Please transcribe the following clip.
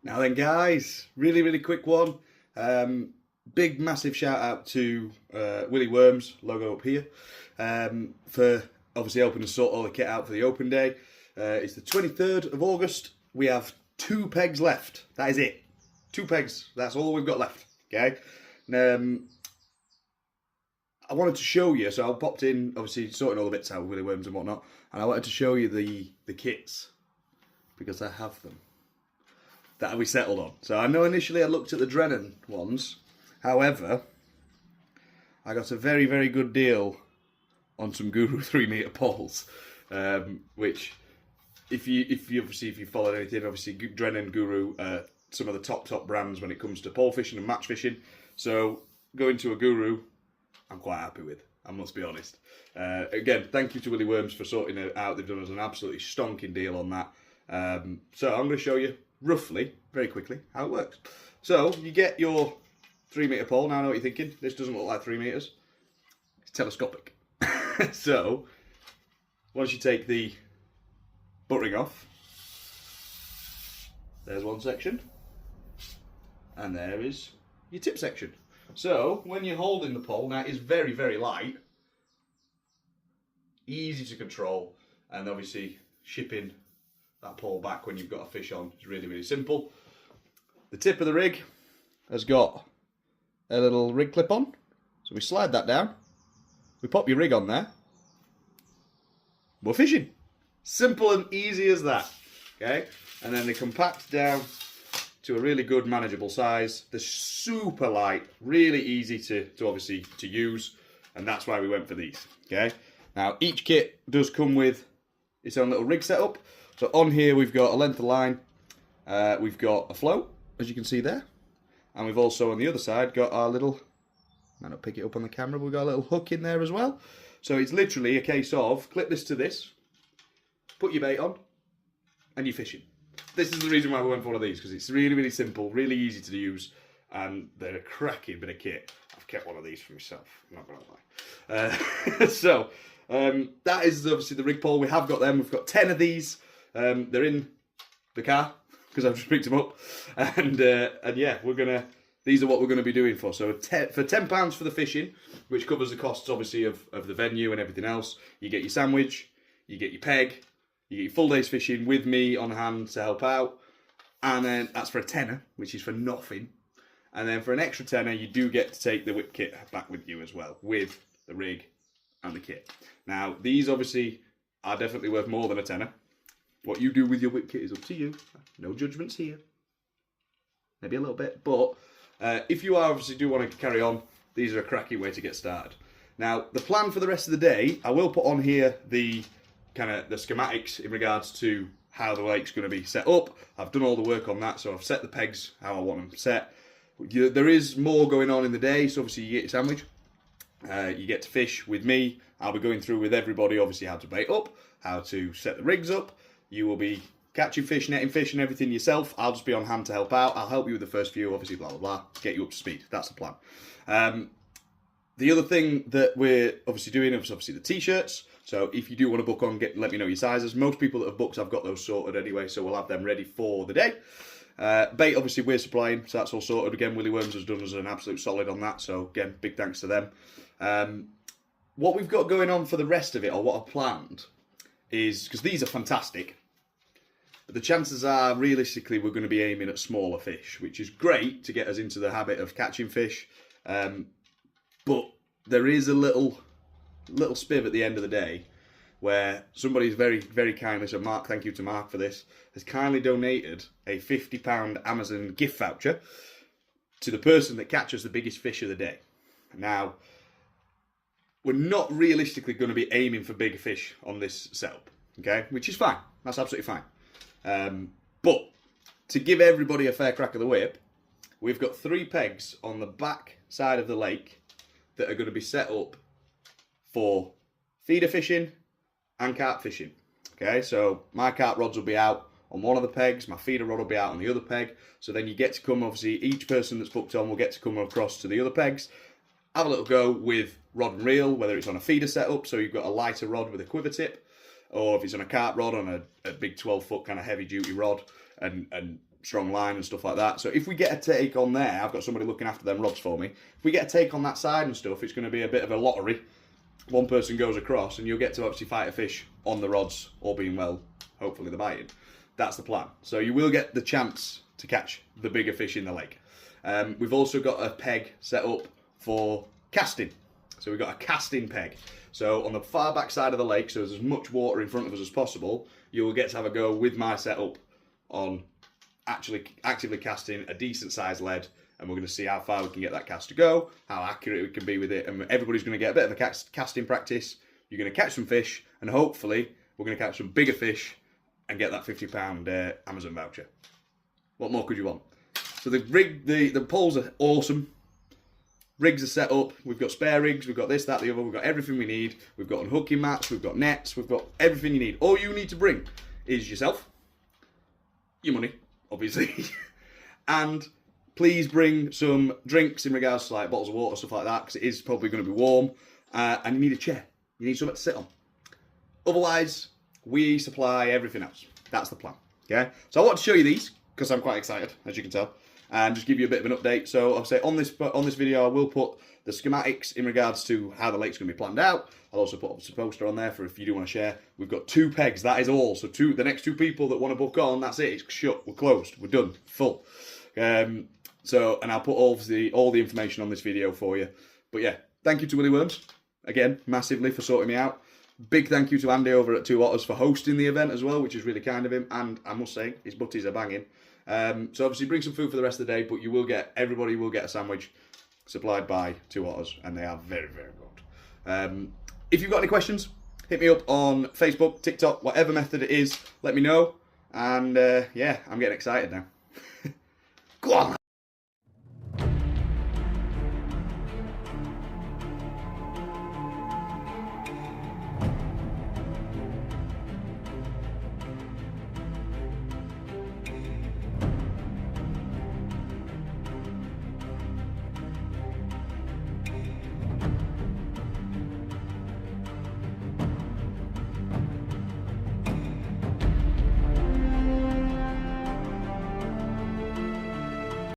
Now then, guys, really quick one. Big massive shout out to Willie Worms, logo up here, for obviously helping us sort all the kit out for the open day. It's the 23rd of August. We have 2 pegs left. That is it. 2 pegs. That's all we've got left. Okay. I wanted to show you, so I popped in, obviously sorting all the bits out with Willie Worms and whatnot, and I wanted to show you the kits because I have them that we settled on. So I know initially I looked at the Drennan ones, however, I got a very good deal on some Guru 3-meter poles, which if you followed anything, obviously Drennan, Guru, some of the top brands when it comes to pole fishing and match fishing. So going to a Guru, I'm quite happy with, I must be honest. Again, thank you to Willie Worms for sorting it out. They've done us an absolutely stonking deal on that. So I'm going to show you roughly, very quickly, how it works. So you get your 3-meter pole. Now I know what you're thinking. This doesn't look like 3 meters. It's telescopic. So once you take the butt ring off, there's one section, and there is your tip section. So when you're holding the pole, now it is very light, easy to control, and obviously shipping that pole back when you've got a fish on is really simple. The tip of the rig has got a little rig clip on, so we slide that down, we pop your rig on there, we're fishing. Simple and easy as that. Okay, and then they compact down to a really good manageable size. They're super light, really easy to obviously to use, and that's why we went for these. Okay, now each kit does come with its own little rig setup. So on here we've got a length of line, we've got a float, as you can see there, and we've also on the other side got our little, might not pick it up on the camera, but we've got a little hook in there as well. So it's literally a case of clip this to this, put your bait on, and you're fishing. This is the reason why we went for one of these, because it's really simple, really easy to use, and they're a cracking bit of kit. I've kept one of these for myself, I'm not going to lie. So that is obviously the rig pole. We have got them. We've got 10 of these. They're in the car because I've just picked them up, and yeah, these are what we're gonna be doing for. So for £10 for the fishing, which covers the costs obviously of the venue and everything else. You get your sandwich, you get your peg, you get your full day's fishing with me on hand to help out, and then that's for a tenner, which is for nothing. And then for an extra tenner, you do get to take the whip kit back with you as well, with the rig and the kit. Now these obviously are definitely worth more than a tenner. What you do with your whip kit is up to you. No judgments here. Maybe a little bit, but if you obviously do want to carry on, these are a cracking way to get started. Now the plan for the rest of the day, I will put on here the schematics in regards to how the lake's going to be set up. I've done all the work on that, so I've set the pegs how I want them set. There is more going on in the day, so obviously you get your sandwich. You get to fish with me. I'll be going through with everybody obviously how to bait up, how to set the rigs up. You will be catching fish, netting fish and everything yourself. I'll just be on hand to help out. I'll help you with the first few, obviously, blah, blah, blah, get you up to speed. That's the plan. The other thing that we're obviously doing is obviously the t-shirts. So if you do want to book on, let me know your sizes. Most people that have booked, I've got those sorted anyway, so we'll have them ready for the day. Bait, obviously, we're supplying, so that's all sorted. Again, Willie Worms has done us an absolute solid on that, so again, big thanks to them. What we've got going on for the rest of it, or what I've planned, is, because these are fantastic, but the chances are, realistically, we're going to be aiming at smaller fish, which is great to get us into the habit of catching fish, but there is a little spiv at the end of the day where somebody's very kindly, so Mark, thank you to Mark for this, has kindly donated a £50 Amazon gift voucher to the person that catches the biggest fish of the day. Now, we're not realistically going to be aiming for bigger fish on this setup, okay? Which is fine. That's absolutely fine. But to give everybody a fair crack of the whip, we've got 3 pegs on the back side of the lake that are going to be set up for feeder fishing and carp fishing. Okay, so my carp rods will be out on one of the pegs, my feeder rod will be out on the other peg. So then you get to come, obviously, each person that's booked on will get to come across to the other pegs, have a little go with rod and reel, whether it's on a feeder setup, so you've got a lighter rod with a quiver tip, or if it's on a carp rod on a big 12-foot kind of heavy-duty rod, and strong line and stuff like that. So if we get a take on there, I've got somebody looking after them rods for me. If we get a take on that side and stuff, it's going to be a bit of a lottery. One person goes across and you'll get to actually fight a fish on the rods, all being well, hopefully they're biting. That's the plan. So you will get the chance to catch the bigger fish in the lake. We've also got a peg set up for casting. So we've got a casting peg. So on the far back side of the lake, so there's as much water in front of us as possible, you will get to have a go with my setup on actually actively casting a decent sized lead, and we're going to see how far we can get that cast to go, how accurate we can be with it, and everybody's going to get a bit of a casting practice. You're going to catch some fish, and hopefully we're going to catch some bigger fish and get that £50 Amazon voucher. What more could you want? So the rig, the poles are awesome. Rigs are set up. We've got spare rigs. We've got this, that, the other. We've got everything we need. We've got unhooking mats. We've got nets. We've got everything you need. All you need to bring is yourself, your money, obviously, and please bring some drinks in regards to like bottles of water, stuff like that, because it is probably going to be warm. And you need a chair. You need something to sit on. Otherwise, we supply everything else. That's the plan. Okay. So I want to show you these because I'm quite excited, as you can tell, and just give you a bit of an update. So I'll say on this video, I will put the schematics in regards to how the lake's going to be planned out. I'll also put a poster on there for if you do want to share. We've got 2 pegs, that is all. So the next 2 people that want to book on, that's it. It's shut. We're closed. We're done. Full. And I'll put all the information on this video for you. But yeah, thank you to Willy Worms again massively for sorting me out. Big thank you to Andy over at Two Otters for hosting the event as well, which is really kind of him. And I must say, his butties are banging. So obviously bring some food for the rest of the day, but everybody will get a sandwich supplied by Two Otters, and they are very, very good. If you've got any questions, hit me up on Facebook, TikTok, whatever method it is, let me know. And yeah, I'm getting excited now. Go on!